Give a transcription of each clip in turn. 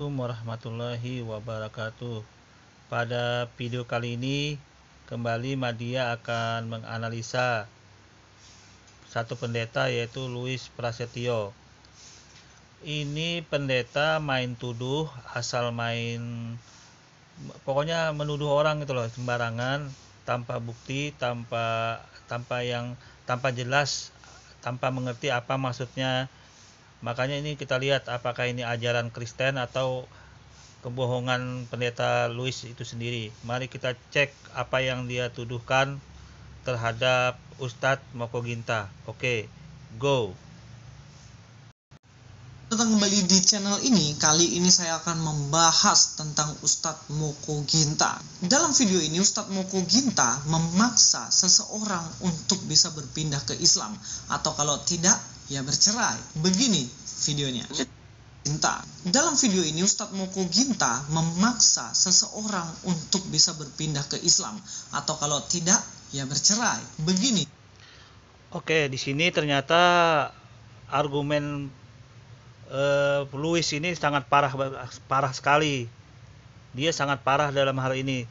Assalamualaikum warahmatullahi wabarakatuh. Pada video kali ini kembali Madia akan menganalisa satu pendeta yaitu Louis Prasetyo. Ini pendeta main tuduh, asal main, pokoknya menuduh orang gitu loh, sembarangan, tanpa bukti, tanpa jelas, tanpa mengerti apa maksudnya. Makanya ini kita lihat apakah ini ajaran Kristen atau kebohongan pendeta Louis itu sendiri. Mari kita cek apa yang dia tuduhkan terhadap Ustadz Moko Ginta. Oke, go. Datang kembali di channel ini. Kali ini saya akan membahas tentang Ustadz Moko Ginta. Dalam video ini Ustadz Moko Ginta memaksa seseorang untuk bisa berpindah ke Islam, atau kalau tidak ya bercerai. Begini videonya. Dalam video ini Ustadz Moko Ginta memaksa seseorang untuk bisa berpindah ke Islam, atau kalau tidak ya bercerai. Begini. Oke, di sini ternyata argumen Louis ini sangat parah sekali. Dia sangat parah dalam hal ini.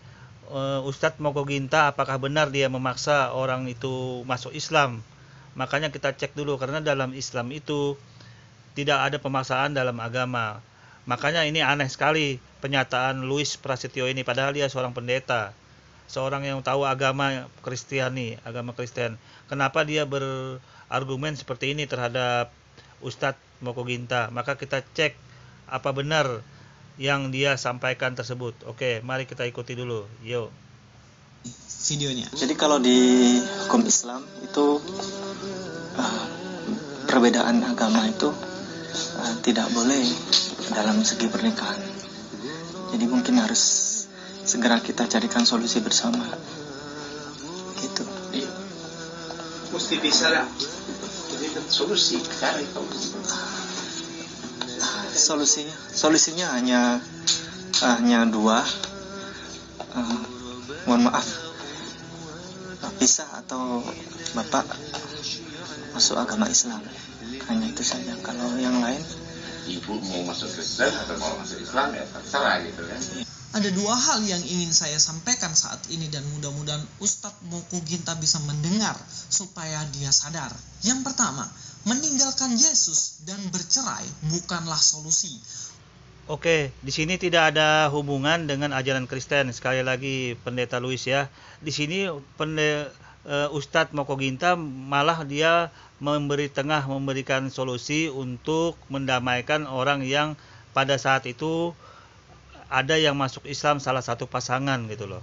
Ustadz Moko Ginta, apakah benar dia memaksa orang itu masuk Islam? Makanya kita cek dulu, karena dalam Islam itu tidak ada pemaksaan dalam agama. Makanya ini aneh sekali pernyataan Louis Prasetyo ini, padahal dia seorang pendeta, seorang yang tahu agama Kristen. Kenapa dia berargumen seperti ini terhadap Ustadz Moko Ginta? Maka kita cek apa benar yang dia sampaikan tersebut. Oke, mari kita ikuti dulu. Yuk. Videonya. Jadi kalau di hukum Islam itu perbedaan agama itu tidak boleh dalam segi pernikahan. Jadi mungkin harus segera kita carikan solusi bersama. Gitu. Mesti bisa lah. Jadi solusi cari Solusinya hanya dua. Mohon maaf, pisah atau Bapak masuk agama Islam. Hanya itu saja. Kalau yang lain, ibu mau masuk Kristen atau mau masuk Islam ya terserah gitu kan. Ada dua hal yang ingin saya sampaikan saat ini, dan mudah-mudahan Ustadz Moko Ginta bisa mendengar supaya dia sadar. Yang pertama, meninggalkan Yesus dan bercerai bukanlah solusi. Oke, di sini tidak ada hubungan dengan ajaran Kristen. Sekali lagi pendeta Louis ya. Di sini Ustadz Moko Ginta malah dia memberikan solusi untuk mendamaikan orang yang pada saat itu ada yang masuk Islam, salah satu pasangan gitu loh.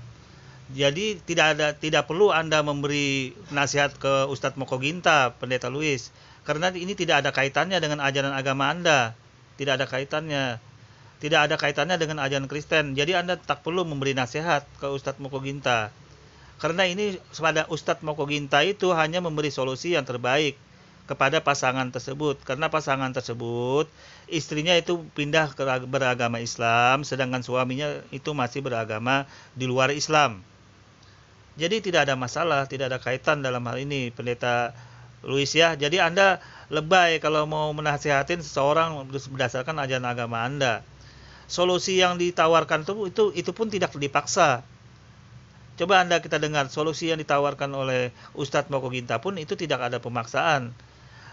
Jadi tidak perlu Anda memberi nasihat ke Ustadz Moko Ginta, pendeta Louis, karena ini tidak ada kaitannya dengan ajaran agama Anda. Tidak ada kaitannya dengan ajaran Kristen. Jadi Anda tak perlu memberi nasihat ke Ustadz Moko Ginta. Karena ini pada Ustadz Moko Ginta itu hanya memberi solusi yang terbaik kepada pasangan tersebut. Karena pasangan tersebut, istrinya itu pindah beragama Islam, sedangkan suaminya itu masih beragama di luar Islam. Jadi tidak ada masalah, tidak ada kaitan dalam hal ini pendeta Louis ya. Jadi Anda lebay kalau mau menasihatin seseorang berdasarkan ajaran agama Anda. Solusi yang ditawarkan itu pun tidak dipaksa. Coba kita dengar solusi yang ditawarkan oleh Ustadz Moko Ginta pun itu tidak ada pemaksaan.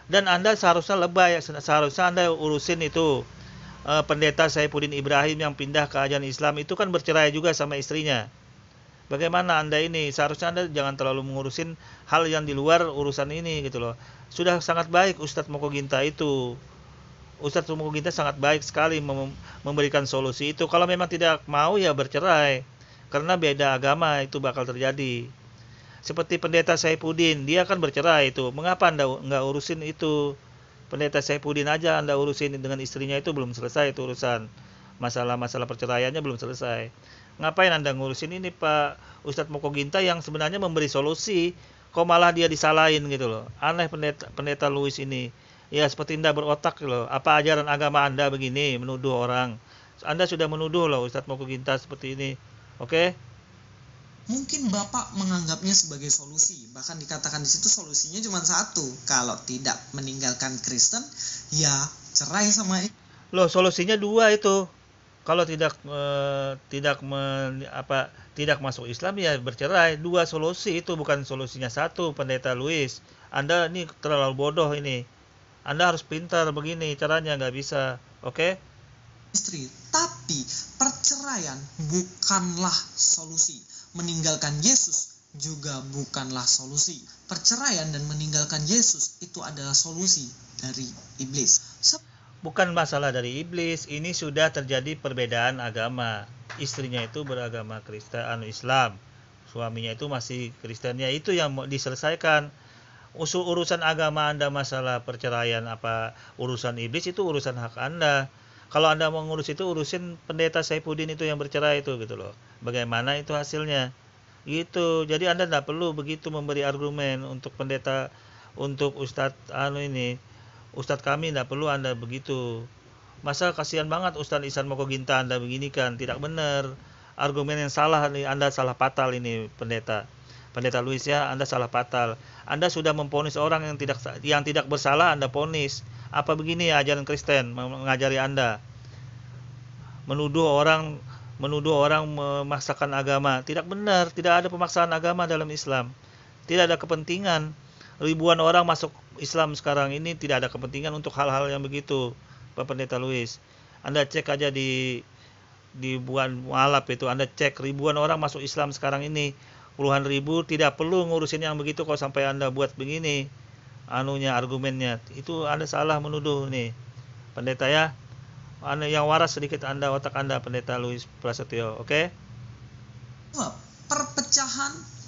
Dan Anda seharusnya lebay, seharusnya Anda urusin itu pendeta Saifuddin Ibrahim yang pindah ke ajaran Islam itu kan bercerai juga sama istrinya. Bagaimana Anda ini? Seharusnya Anda jangan terlalu mengurusin hal yang di luar urusan ini gitu loh. Sudah sangat baik Ustadz Moko Ginta itu. Ustadz Moko Ginta sangat baik sekali memberikan solusi itu. Kalau memang tidak mau ya bercerai. Karena beda agama itu bakal terjadi. Seperti pendeta Saifuddin, dia kan bercerai itu. Mengapa Anda nggak urusin itu? Pendeta Saifuddin aja Anda urusin dengan istrinya, itu belum selesai itu urusan. Masalah perceraiannya belum selesai. Ngapain Anda ngurusin ini Pak Ustadz Moko Ginta yang sebenarnya memberi solusi, kok malah dia disalahin gitu loh. Aneh pendeta Louis ini. Ya seperti Anda berotak loh. Apa ajaran agama Anda begini, menuduh orang? Anda sudah menuduh loh Ustadz Moko Ginta seperti ini. Oke? Mungkin Bapak menganggapnya sebagai solusi. Bahkan dikatakan di situ solusinya cuma satu. Kalau tidak meninggalkan Kristen, ya cerai sama. Loh, solusinya dua itu. Kalau tidak masuk Islam ya bercerai. Dua solusi itu, bukan solusinya satu, Pendeta Luis. Anda ini terlalu bodoh ini. Anda harus pintar begini caranya, nggak bisa. Oke? Istri, tapi perceraian bukanlah solusi. Meninggalkan Yesus juga bukanlah solusi. Perceraian dan meninggalkan Yesus itu adalah solusi dari iblis. Bukan masalah dari iblis, ini sudah terjadi perbedaan agama. Istrinya itu beragama Kristen, Islam. Suaminya itu masih Kristennya, itu yang mau diselesaikan. Urusan agama Anda, masalah perceraian apa urusan iblis, itu urusan hak Anda. Kalau Anda mau ngurus itu, urusin Pendeta Saifuddin itu yang bercerai itu gitu loh. Bagaimana itu hasilnya? Gitu. Jadi Anda tidak perlu begitu memberi argumen untuk pendeta, untuk Ustadz Ustadz kami tidak perlu Anda begitu. Masa kasihan banget Ustadz Ihsan Mokoginta Anda beginikan, tidak benar. Argumen yang salah nih, Anda salah fatal ini Pendeta Luis ya, Anda salah fatal. Anda sudah memponis orang yang tidak bersalah, Anda ponis. Apa begini ya ajaran Kristen mengajari Anda? Menuduh orang memaksakan agama. Tidak benar, tidak ada pemaksaan agama dalam Islam. Tidak ada kepentingan. Ribuan orang masuk Islam sekarang ini, tidak ada kepentingan untuk hal-hal yang begitu, Pak Pendeta Luis. Anda cek aja di Buan Mualaf itu, Anda cek ribuan orang masuk Islam sekarang ini, puluhan ribu, tidak perlu ngurusin yang begitu. Kalau sampai Anda buat begini, argumennya, itu Anda salah menuduh nih, Pendeta ya. Yang waras sedikit Anda, otak Anda, Pendeta Luis Prasetyo, oke?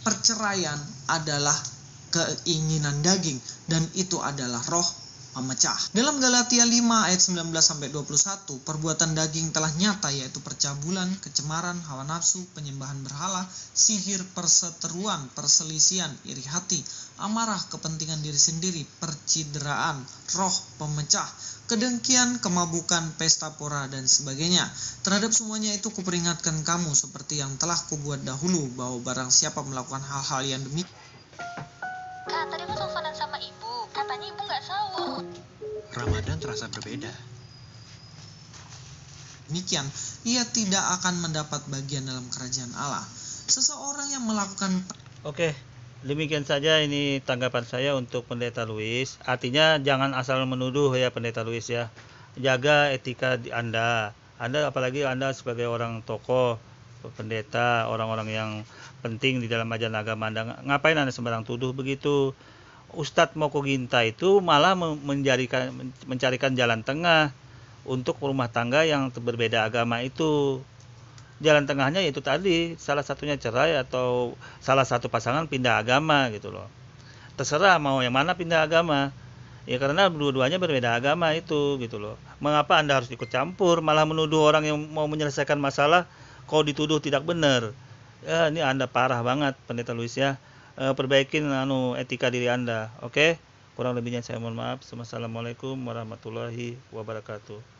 Perceraian adalah keinginan daging, dan itu adalah roh pemecah. Dalam Galatia 5 ayat 19-21, perbuatan daging telah nyata, yaitu percabulan, kecemaran, hawa nafsu, penyembahan berhala, sihir, perseteruan, perselisihan, iri hati, amarah, kepentingan diri sendiri, percideraan, roh pemecah, kedengkian, kemabukan, pesta pora, dan sebagainya. Terhadap semuanya itu kuperingatkan kamu seperti yang telah kubuat dahulu, bahwa barang siapa melakukan hal-hal yang demikian. Kak, tadi aku teleponan sama ibu. Katanya ibu nggak tahu. Ramadan terasa berbeda. Demikian, ia tidak akan mendapat bagian dalam kerajaan Allah. Seseorang yang melakukan... Oke, demikian saja ini tanggapan saya untuk Pendeta Luis. Artinya jangan asal menuduh ya Pendeta Luis ya. Jaga etika di Anda. Anda, apalagi Anda sebagai orang tokoh, pendeta, orang-orang yang penting di dalam ajaran agama Anda, ngapain Anda sembarang tuduh begitu? Ustadz Mokoginta itu malah mencarikan jalan tengah untuk rumah tangga yang berbeda agama itu. Jalan tengahnya yaitu tadi, salah satunya cerai atau salah satu pasangan pindah agama gitu loh. Terserah mau yang mana pindah agama. Ya karena dua-duanya berbeda agama itu gitu loh. Mengapa Anda harus ikut campur, malah menuduh orang yang mau menyelesaikan masalah, kau dituduh tidak benar. Ya ini Anda parah banget Pendeta Luis ya. Perbaikin etika diri Anda, oke? Kurang lebihnya saya mohon maaf. Wassalamualaikum warahmatullahi wabarakatuh.